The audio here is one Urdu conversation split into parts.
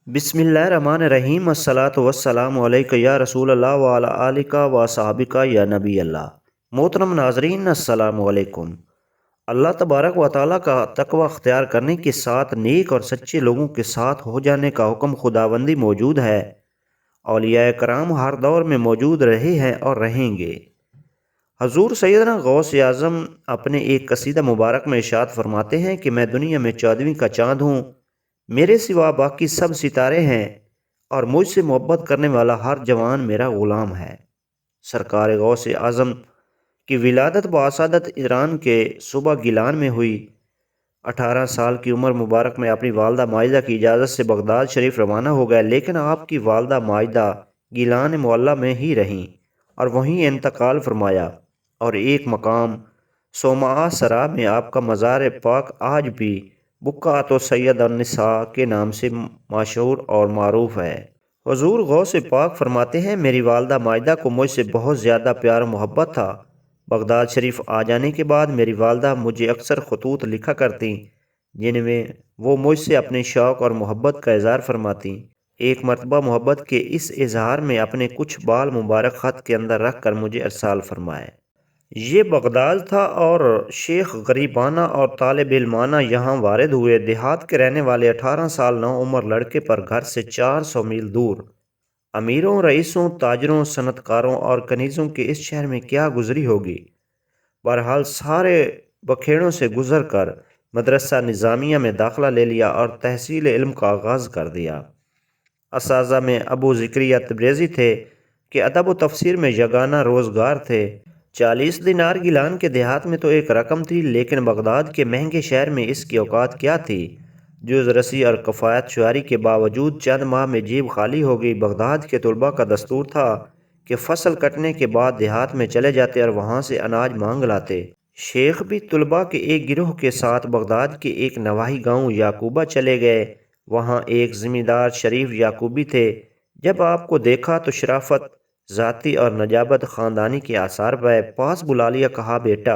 بسم اللہ الرحمن الرحیم الصلاۃ والسلام علیک یا رسول اللہ وعلی آلک و صحابک یا نبی اللہ۔ محترم ناظرین، السلام علیکم۔ اللہ تبارک و تعالیٰ کا تقوی اختیار کرنے کے ساتھ نیک اور سچے لوگوں کے ساتھ ہو جانے کا حکم خداوندی موجود ہے۔ اولیاء کرام ہر دور میں موجود رہے ہیں اور رہیں گے۔ حضور سیدنا غوث اعظم اپنے ایک قصیدہ مبارک میں ارشاد فرماتے ہیں کہ میں دنیا میں 14ویں کا چاند ہوں، میرے سوا باقی سب ستارے ہیں، اور مجھ سے محبت کرنے والا ہر جوان میرا غلام ہے۔ سرکار غوث اعظم کی ولادت باسعادت ایران کے صوبہ گیلان میں ہوئی۔ 18 سال کی عمر مبارک میں اپنی والدہ ماجدہ کی اجازت سے بغداد شریف روانہ ہو گئے، لیکن آپ کی والدہ ماجدہ گیلان معلیٰ میں ہی رہیں اور وہیں انتقال فرمایا، اور ایک مقام صومعہ سرا میں آپ کا مزار پاک آج بھی بقعۃ سید النساء کے نام سے مشہور اور معروف ہے۔ حضور غوث پاک فرماتے ہیں، میری والدہ ماجدہ کو مجھ سے بہت زیادہ پیار و محبت تھا۔ بغداد شریف آ جانے کے بعد میری والدہ مجھے اکثر خطوط لکھا کرتیں، جن میں وہ مجھ سے اپنے شوق اور محبت کا اظہار فرماتیں۔ ایک مرتبہ محبت کے اس اظہار میں اپنے کچھ بال مبارک خط کے اندر رکھ کر مجھے ارسال فرمائے۔ یہ بغداد تھا اور شیخ غریبانہ اور طالب علمانہ یہاں وارد ہوئے۔ دیہات کے رہنے والے 18 سال نو عمر لڑکے پر گھر سے 400 میل دور امیروں، رئیسوں، تاجروں، صنعت کاروں اور کنیزوں کے اس شہر میں کیا گزری ہوگی۔ بہرحال سارے بکھیڑوں سے گزر کر مدرسہ نظامیہ میں داخلہ لے لیا اور تحصیل علم کا آغاز کر دیا۔ اساتذہ میں ابو زکریا تبریزی تھے کہ ادب و تفسیر میں یگانہ روزگار تھے۔ 40 دینار گیلان کے دیہات میں تو ایک رقم تھی، لیکن بغداد کے مہنگے شہر میں اس کی اوقات کیا تھی۔ جز رسی اور کفایت شعاری کے باوجود چند ماہ میں جیب خالی ہو گئی۔ بغداد کے طلباء کا دستور تھا کہ فصل کٹنے کے بعد دیہات میں چلے جاتے اور وہاں سے اناج مانگ لاتے۔ شیخ بھی طلباء کے ایک گروہ کے ساتھ بغداد کے ایک نواحی گاؤں یعقوبہ چلے گئے۔ وہاں ایک زمیندار شریف یعقوبی تھے۔ جب آپ کو دیکھا تو شرافت ذاتی اور نجابت خاندانی کے آثار پائے۔ پاس بلا لیا، کہا، بیٹا،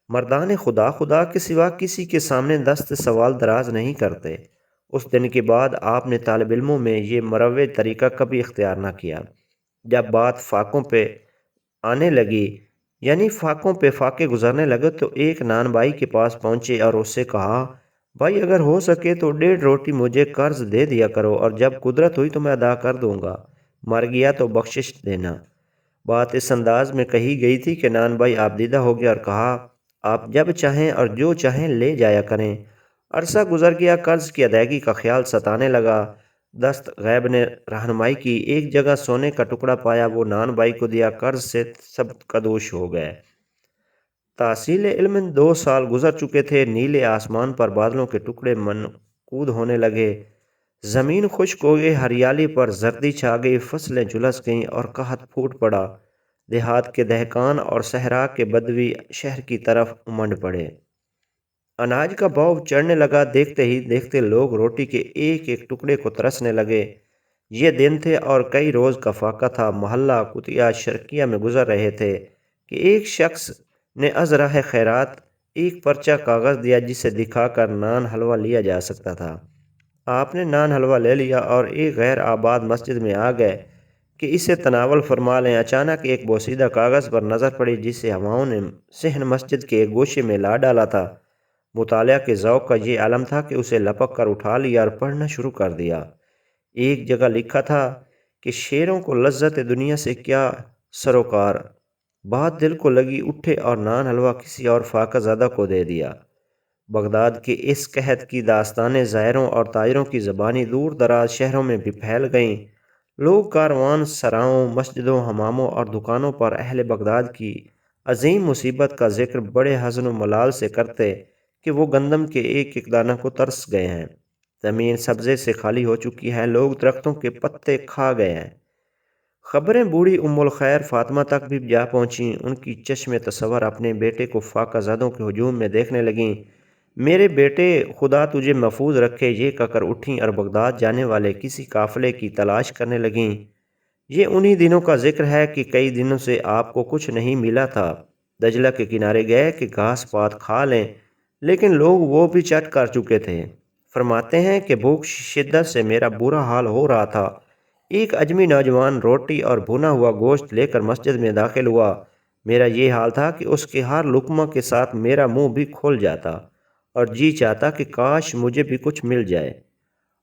مردان خدا کے سوا کسی کے سامنے دست سوال دراز نہیں کرتے۔ اس دن کے بعد آپ نے طالب علموں میں یہ مروج طریقہ کبھی اختیار نہ کیا۔ جب بات فاقوں پہ آنے لگی، یعنی فاقوں پہ فاقے گزرنے لگے، تو ایک نان بھائی کے پاس پہنچے اور اس سے کہا، بھائی، اگر ہو سکے تو 1.5 روٹی مجھے قرض دے دیا کرو، اور جب قدرت ہوئی تو میں ادا کر دوں گا، مر گیا تو بخشش دینا۔ بات اس انداز میں کہی گئی تھی کہ نان بھائی آبدیدہ ہو گیا اور کہا، آپ جب چاہیں اور جو چاہیں لے جایا کریں۔ عرصہ گزر گیا، قرض کی ادائیگی کا خیال ستانے لگا۔ دست غیب نے رہنمائی کی، ایک جگہ سونے کا ٹکڑا پایا، وہ نان بھائی کو دیا، قرض سے سب کدوش ہو گئے۔ تحصیل علم 2 سال گزر چکے تھے۔ نیلے آسمان پر بادلوں کے ٹکڑے منقود ہونے لگے، زمین خشک ہو گئی، ہریالی پر زردی چھا گئی، فصلیں جھلس گئیں اور قحط پھوٹ پڑا۔ دیہات کے دہقان اور صحرا کے بدوی شہر کی طرف امنڈ پڑے۔ اناج کا بھاؤ چڑھنے لگا، دیکھتے ہی دیکھتے لوگ روٹی کے ایک ایک ٹکڑے کو ترسنے لگے۔ یہ دن تھے اور کئی روز کا فاقہ تھا۔ محلہ کتیا شرقیہ میں گزر رہے تھے کہ ایک شخص نے از راہ خیرات ایک پرچہ کاغذ دیا، جسے دکھا کر نان حلوہ لیا جا سکتا تھا۔ آپ نے نان حلوہ لے لیا اور ایک غیر آباد مسجد میں آ گئے کہ اسے تناول فرما لیں۔ اچانک ایک بوسیدہ کاغذ پر نظر پڑی، جسے ہواؤں نے صحن مسجد کے ایک گوشے میں لا ڈالا تھا۔ مطالعہ کے ذوق کا یہ عالم تھا کہ اسے لپک کر اٹھا لیا اور پڑھنا شروع کر دیا۔ ایک جگہ لکھا تھا کہ شیروں کو لذت دنیا سے کیا سروکار، بات دل کو لگی، اٹھے اور نان حلوہ کسی اور فاقہ زدہ کو دے دیا۔ بغداد کے اس قحط کی داستانیں زائروں اور تاجروں کی زبانی دور دراز شہروں میں بھی پھیل گئیں۔ لوگ کاروان سراؤں، مسجدوں، حماموں اور دکانوں پر اہل بغداد کی عظیم مصیبت کا ذکر بڑے حزن و ملال سے کرتے کہ وہ گندم کے ایک ایک دانہ کو ترس گئے ہیں۔ زمین سبزے سے خالی ہو چکی ہے، لوگ درختوں کے پتے کھا گئے ہیں۔ خبریں بوڑھی ام الخیر فاطمہ تک بھی جا پہنچیں۔ ان کی چشم تصور اپنے بیٹے کو فاقہ زدوں کے ہجوم میں دیکھنے لگیں۔ میرے بیٹے، خدا تجھے محفوظ رکھے، یہ کہہ کر اٹھیں اور بغداد جانے والے کسی قافلے کی تلاش کرنے لگیں۔ یہ انہی دنوں کا ذکر ہے کہ کئی دنوں سے آپ کو کچھ نہیں ملا تھا۔ دجلہ کے کنارے گئے کہ گھاس پات کھا لیں، لیکن لوگ وہ بھی چٹ کر چکے تھے۔ فرماتے ہیں کہ بھوک شدت سے میرا برا حال ہو رہا تھا۔ ایک اجمی نوجوان روٹی اور بھنا ہوا گوشت لے کر مسجد میں داخل ہوا۔ میرا یہ حال تھا کہ اس کے ہر لقمہ کے ساتھ میرا منہ بھی کھل جاتا اور جی چاہتا کہ کاش مجھے بھی کچھ مل جائے۔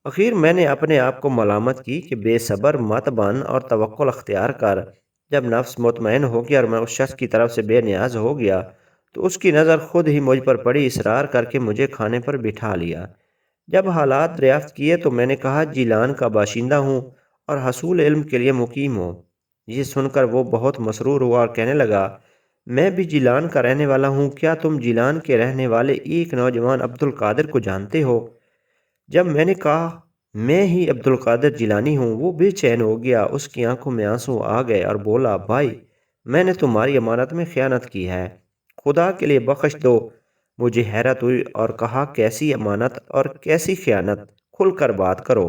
اخیر میں نے اپنے آپ کو ملامت کی کہ بے صبر مت بن اور توکل اختیار کر۔ جب نفس مطمئن ہو گیا اور میں اس شخص کی طرف سے بے نیاز ہو گیا تو اس کی نظر خود ہی مجھ پر پڑی، اصرار کر کے مجھے کھانے پر بٹھا لیا۔ جب حالات دریافت کیے تو میں نے کہا جیلان کا باشندہ ہوں اور حصول علم کے لیے مقیم ہوں۔ یہ سن کر وہ بہت مسرور ہوا اور کہنے لگا میں بھی جیلان کا رہنے والا ہوں، کیا تم جیلان کے رہنے والے ایک نوجوان عبد القادر کو جانتے ہو؟ جب میں نے کہا میں ہی عبد القادر جیلانی ہوں، وہ بے چین ہو گیا، اس کی آنکھوں میں آنسو آ گئے اور بولا بھائی میں نے تمہاری امانت میں خیانت کی ہے، خدا کے لیے بخش دو۔ مجھے حیرت ہوئی اور کہا کیسی امانت اور کیسی خیانت، کھل کر بات کرو۔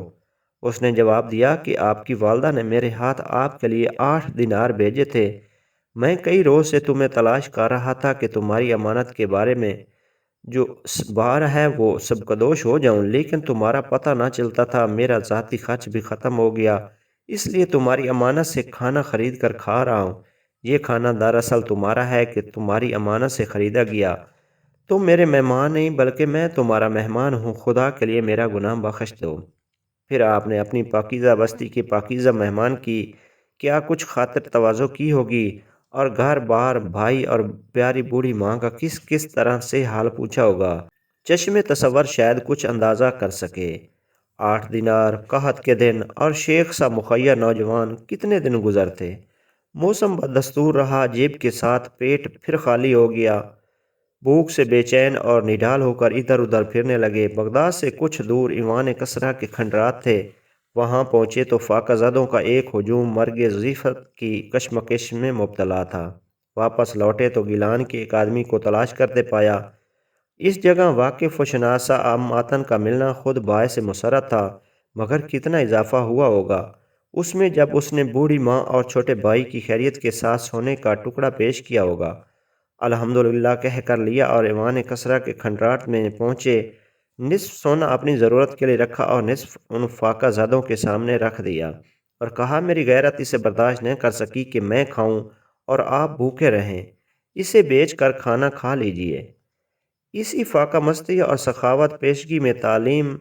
اس نے جواب دیا کہ آپ کی والدہ نے میرے ہاتھ آپ کے لیے 8 دینار بھیجے تھے۔ میں کئی روز سے تمہیں تلاش کر رہا تھا کہ تمہاری امانت کے بارے میں جو بار ہے وہ سب کدوش ہو جاؤں، لیکن تمہارا پتہ نہ چلتا تھا۔ میرا ذاتی خرچ بھی ختم ہو گیا، اس لیے تمہاری امانت سے کھانا خرید کر کھا رہا ہوں۔ یہ کھانا دراصل تمہارا ہے کہ تمہاری امانت سے خریدا گیا۔ تم میرے مہمان نہیں بلکہ میں تمہارا مہمان ہوں، خدا کے لیے میرا گناہ بخش دو۔ پھر آپ نے اپنی پاکیزہ بستی کے پاکیزہ مہمان کی کیا کچھ خاطر تواضع کی ہوگی، اور گھر بار بھائی اور پیاری بوڑھی ماں کا کس کس طرح سے حال پوچھا ہوگا، چشم تصور شاید کچھ اندازہ کر سکے۔ 8 دینار، قحط کے دن اور شیخ سا مخیر نوجوان، کتنے دن گزرتے۔ موسم بدستور رہا، جیب کے ساتھ پیٹ پھر خالی ہو گیا۔ بھوک سے بے چین اور نڈال ہو کر ادھر ادھر پھرنے لگے۔ بغداد سے کچھ دور ایوان کسرا کے کھنڈرات تھے۔ وہاں پہنچے تو فاقہ زدوں کا ایک ہجوم مرگ ضیفت کی کشمکش میں مبتلا تھا۔ واپس لوٹے تو گیلان کے ایک آدمی کو تلاش کرتے پایا۔ اس جگہ واقف و شناسہ ماتن کا ملنا خود باعث مسرت تھا، مگر کتنا اضافہ ہوا ہوگا اس میں جب اس نے بوڑھی ماں اور چھوٹے بھائی کی خیریت کے ساتھ سونے کا ٹکڑا پیش کیا ہوگا۔ الحمدللہ کہہ کر لیا اور ایوان کسرا کے کھنڈرات میں پہنچے۔ نصف سونا اپنی ضرورت کے لیے رکھا اور نصف ان فاقہ زدوں کے سامنے رکھ دیا اور کہا میری غیرت اسے برداشت نہیں کر سکی کہ میں کھاؤں اور آپ بھوکے رہیں، اسے بیچ کر کھانا کھا لیجئے۔ اسی فاقہ مستی اور سخاوت پیشگی میں تعلیم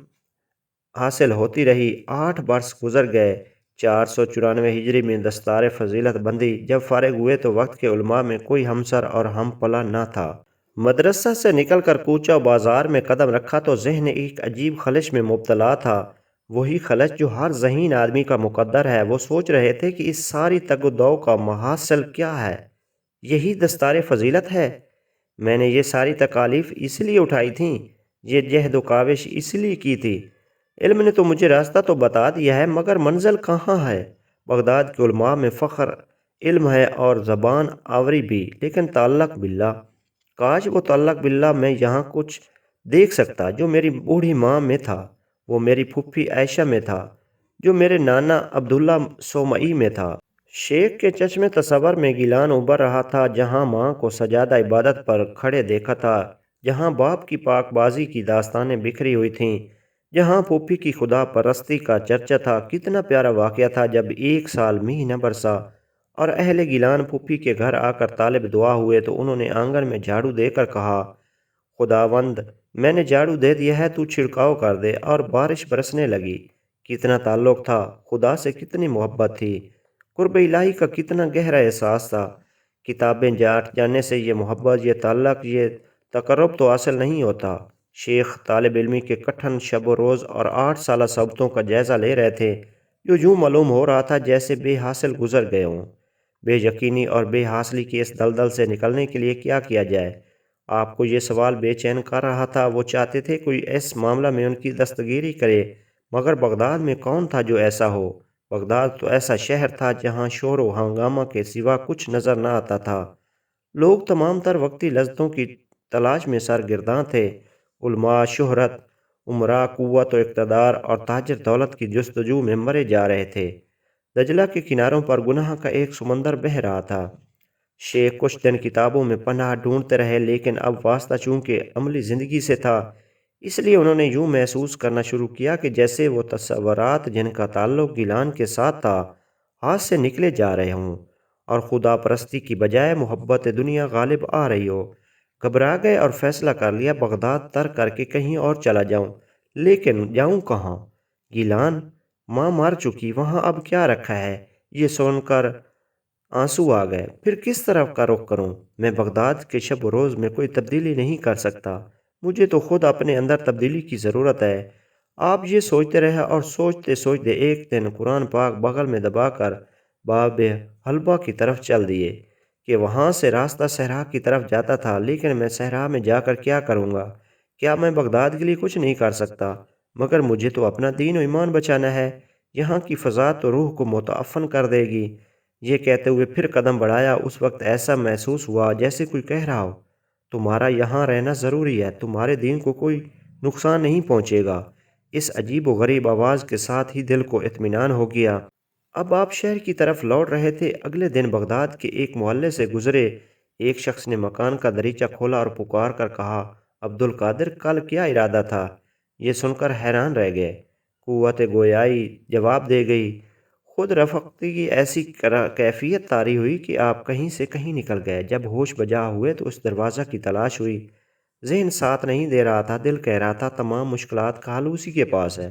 حاصل ہوتی رہی۔ 8 برس گزر گئے۔ 494 ہجری میں دستار فضیلت بندی۔ جب فارغ ہوئے تو وقت کے علماء میں کوئی ہمسر اور ہم پلا نہ تھا۔ مدرسہ سے نکل کر کوچہ و بازار میں قدم رکھا تو ذہن ایک عجیب خلش میں مبتلا تھا، وہی خلش جو ہر ذہین آدمی کا مقدر ہے۔ وہ سوچ رہے تھے کہ اس ساری تگ و دو کا محاصل کیا ہے؟ یہی دستار فضیلت ہے۔ میں نے یہ ساری تکالیف اس لیے اٹھائی تھیں، یہ جہد و کاوش اس لیے کی تھی۔ علم نے تو مجھے راستہ تو بتا دیا ہے، مگر منزل کہاں ہے؟ بغداد کے علماء میں فخر علم ہے اور زبان آوری بھی، لیکن تعلق باللہ، کاش وہ تعلق باللہ میں یہاں کچھ دیکھ سکتا جو میری بوڑھی ماں میں تھا، وہ میری پھپھی عائشہ میں تھا، جو میرے نانا عبداللہ سومئی میں تھا۔ شیخ کے چشم تصور میں گیلان ابھر رہا تھا، جہاں ماں کو سجادہ عبادت پر کھڑے دیکھا تھا، جہاں باپ کی پاک بازی کی داستانیں بکھری ہوئی تھیں، جہاں پھوپھی کی خدا پرستی کا چرچا تھا۔ کتنا پیارا واقعہ تھا جب 1 سال میہ نہ برسا اور اہل گیلان پھوپھی کے گھر آ کر طالب دعا ہوئے تو انہوں نے آنگن میں جھاڑو دے کر کہا خداوند میں نے جھاڑو دے دیا ہے، تو چھڑکاؤ کر دے، اور بارش برسنے لگی۔ کتنا تعلق تھا، خدا سے کتنی محبت تھی، قرب الہی کا کتنا گہرا احساس تھا۔ کتابیں جاٹ جانے سے یہ محبت، یہ تعلق، یہ تقرب تو حاصل نہیں ہوتا۔ شیخ طالب علمی کے کٹھن شب و روز اور 8 سالہ صحبتوں کا جائزہ لے رہے تھے، جو یوں معلوم ہو رہا تھا جیسے بے حاصل گزر گئے ہوں۔ بے یقینی اور بے حاصلی کی اس دلدل سے نکلنے کے لیے کیا کیا جائے؟ آپ کو یہ سوال بے چین کر رہا تھا۔ وہ چاہتے تھے کوئی اس معاملہ میں ان کی دستگیری کرے، مگر بغداد میں کون تھا جو ایسا ہو؟ بغداد تو ایسا شہر تھا جہاں شور و ہنگامہ کے سوا کچھ نظر نہ آتا تھا۔ لوگ تمام تر وقتی لذتوں کی تلاش میں سرگرداں تھے۔ علماء شہرت، امراء قوت و اقتدار اور تاجر دولت کی جستجو میں مرے جا رہے تھے۔ دجلہ کے کناروں پر گناہ کا ایک سمندر بہہ رہا تھا۔ شیخ کچھ دن کتابوں میں پناہ ڈھونڈتے رہے، لیکن اب واسطہ چونکہ عملی زندگی سے تھا، اس لیے انہوں نے یوں محسوس کرنا شروع کیا کہ جیسے وہ تصورات جن کا تعلق گیلان کے ساتھ تھا ہاتھ سے نکلے جا رہے ہوں، اور خدا پرستی کی بجائے محبت دنیا غالب آ رہی ہو۔ گھبرا گئے اور فیصلہ کر لیا بغداد ترک کر کے کہیں اور چلا جاؤں، لیکن جاؤں کہاں؟ گیلان، ماں مر چکی، وہاں اب کیا رکھا ہے؟ یہ سن کر آنسو آ گئے۔ پھر کس طرف کا رخ کروں؟ میں بغداد کے شب و روز میں کوئی تبدیلی نہیں کر سکتا، مجھے تو خود اپنے اندر تبدیلی کی ضرورت ہے۔ آپ یہ سوچتے رہے اور سوچتے سوچتے ایک دن قرآن پاک بغل میں دبا کر باب حلبہ کی طرف چل دیے کہ وہاں سے راستہ صحرا کی طرف جاتا تھا۔ لیکن میں صحرا میں جا کر کیا کروں گا؟ کیا میں بغداد کے لیے کچھ نہیں کر سکتا؟ مگر مجھے تو اپنا دین و ایمان بچانا ہے، یہاں کی فضا تو روح کو متعفن کر دے گی۔ یہ کہتے ہوئے پھر قدم بڑھایا۔ اس وقت ایسا محسوس ہوا جیسے کوئی کہہ رہا ہو، تمہارا یہاں رہنا ضروری ہے، تمہارے دین کو کوئی نقصان نہیں پہنچے گا۔ اس عجیب و غریب آواز کے ساتھ ہی دل کو اطمینان ہو گیا۔ اب آپ شہر کی طرف لوٹ رہے تھے۔ اگلے دن بغداد کے ایک محلے سے گزرے، ایک شخص نے مکان کا دریچہ کھولا اور پکار کر کہا، عبد القادر، کل کیا ارادہ تھا؟ یہ سن کر حیران رہ گئے۔ قوت گویائی جواب دے گئی، خود رفقتی کی ایسی کیفیت طاری ہوئی کہ آپ کہیں سے کہیں نکل گئے۔ جب ہوش بجا ہوئے تو اس دروازہ کی تلاش ہوئی، ذہن ساتھ نہیں دے رہا تھا، دل کہہ رہا تھا تمام مشکلات کا حل اسی کے پاس ہے۔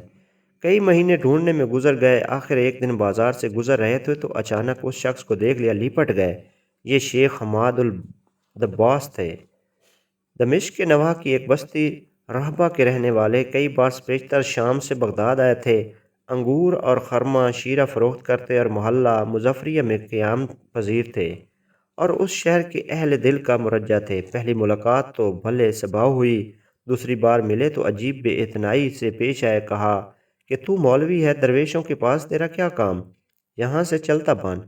کئی مہینے ڈھونڈنے میں گزر گئے، آخر ایک دن بازار سے گزر رہے تھے تو اچانک اس شخص کو دیکھ لیا، لپٹ گئے۔ یہ شیخ حماد الدباس تھے، دمشق کے نواح کی ایک بستی رہبہ کے رہنے والے۔ کئی برس پیشتر شام سے بغداد آئے تھے، انگور اور خرما شیرہ فروخت کرتے اور محلہ مظفریہ میں قیام پذیر تھے، اور اس شہر کے اہل دل کا مرجع تھے۔ پہلی ملاقات تو بھلے سباؤ ہوئی، دوسری بار ملے تو عجیب بے اعتنائی سے پیش آئے۔ کہا کہ تو مولوی ہے، درویشوں کے پاس تیرا کیا کام؟ یہاں سے چلتا بن۔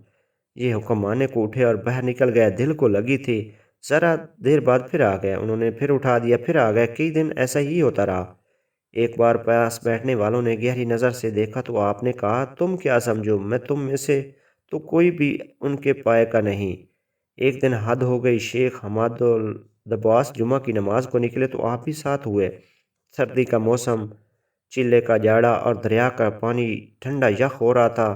یہ حکم ماننے کو اٹھے اور باہر نکل گئے۔ دل کو لگی تھی، ذرا دیر بعد پھر آ گئے۔ انہوں نے پھر اٹھا دیا، پھر آ گئے۔ کئی دن ایسا ہی ہوتا رہا۔ ایک بار پاس بیٹھنے والوں نے گہری نظر سے دیکھا تو آپ نے کہا، تم کیا سمجھو، میں تم میں سے تو کوئی بھی ان کے پائے کا نہیں۔ ایک دن حد ہو گئی، شیخ حماد الدباس جمعہ کی نماز کو نکلے تو آپ بھی ساتھ ہوئے۔ سردی کا موسم، چلے کا جاڑا اور دریا کا پانی ٹھنڈا یخ ہو رہا تھا۔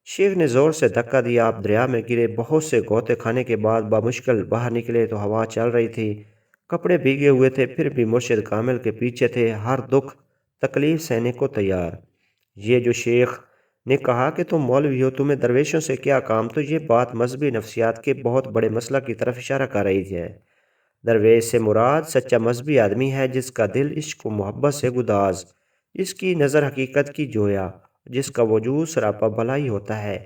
شیخ نے زور سے دھکا دیا، آپ دریا میں گرے۔ بہت سے غوطے کھانے کے بعد بامشکل باہر نکلے تو ہوا چل رہی تھی، کپڑے بھیگے ہوئے تھے، پھر بھی مرشد کامل کے پیچھے تھے، ہر دکھ تکلیف سہنے کو تیار۔ یہ جو شیخ نے کہا کہ تم مولوی ہو، تمہیں درویشوں سے کیا کام، تو یہ بات مذہبی نفسیات کے بہت بڑے مسئلہ کی طرف اشارہ کر رہی ہے۔ درویش سے مراد سچا مذہبی آدمی ہے، جس کا دل عشق و محبت سے گداز، جس کی نظر حقیقت کی جویا، جس کا وجود سراپا بھلائی ہوتا ہے۔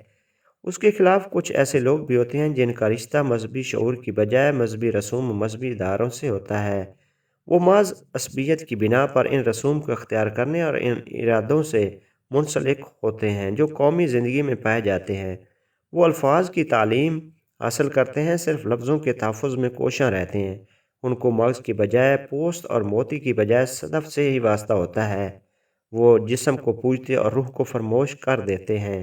اس کے خلاف کچھ ایسے لوگ بھی ہوتے ہیں جن کا رشتہ مذہبی شعور کی بجائے مذہبی رسوم و مذہبی اداروں سے ہوتا ہے۔ وہ محض عصبیت کی بنا پر ان رسوم کو اختیار کرنے اور ان ارادوں سے منسلک ہوتے ہیں جو قومی زندگی میں پائے جاتے ہیں۔ وہ الفاظ کی تعلیم حاصل کرتے ہیں، صرف لفظوں کے تحفظ میں کوشاں رہتے ہیں۔ ان کو مغز کی بجائے پوست اور موتی کی بجائے صدف سے ہی واسطہ ہوتا ہے۔ وہ جسم کو پوجتے اور روح کو فراموش کر دیتے ہیں۔